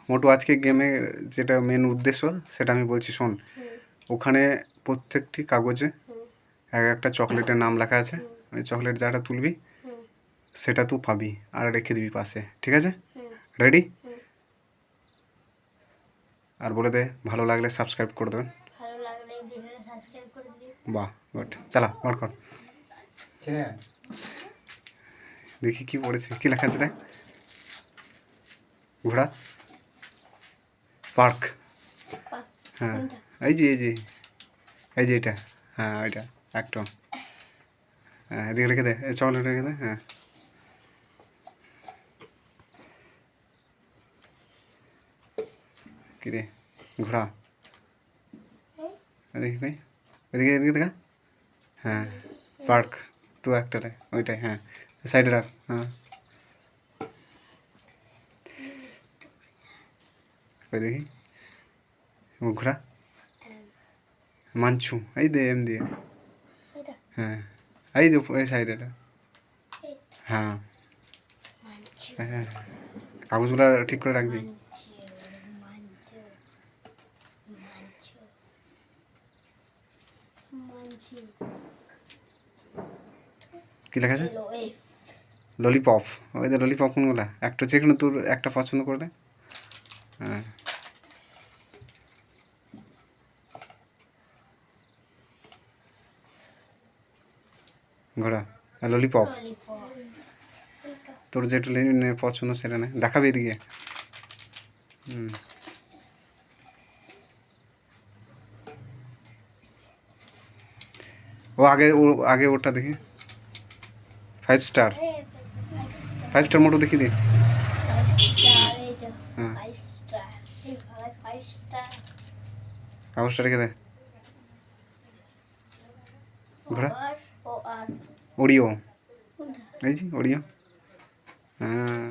মোটু আজকে গেমে যেটা মেন উদ্দেশ্য সেটা আমি বলছি শোন। ওখানে প্রত্যেকটি কাগজে এক একটা চকলেটের নাম লেখা আছে। ওই চকলেট যাটা তুলবি সেটা তুই পাবি আর রেখে দিবি পাশে, ঠিক আছে? রেডি? আর বলে দে ভালো লাগলে সাবস্ক্রাইব করে দেবেন। বাহ গুড, চালা বার কর। দেখি কি পড়েছে, কি লেখা আছে দেখ। ঘোড়া পার্ক। হ্যাঁ এই যে এটা, হ্যাঁ ওইটা একদম। হ্যাঁ এদিকে রেখে দে, চকলেট রেখে দে। হ্যাঁ কি রে ঘোড়া, দেখি ভাই এদিকে দেখা। হ্যাঁ পার্ক তো একটা রে ওইটাই, হ্যাঁ সাইডে রাখ। হ্যাঁ ওই দেখি ঘোড়া মানছু, এই দে এম দিয়ে। হ্যাঁ এই যে এই সাইডে। হ্যাঁ হ্যাঁ কাগজগুলো ঠিক করে রাখবি। কি লেখা আছে? ললিপপ। ওই যে ললিপপ কোনগুলা, একটা যেখানে তোর একটা পছন্দ করে দে। হ্যাঁ ঘোড়া ললিপপ, তোর যেটা পছন্দ সেটা নে, দেখাবি এদিকে। ও আগে ওটা দেখি। 5 স্টার, 5 স্টার মোটর দেখি দে। হ্যাঁ কাগজটা রেখে দে। ঘোড়া ওরিও, এই যে ওরিও। হ্যাঁ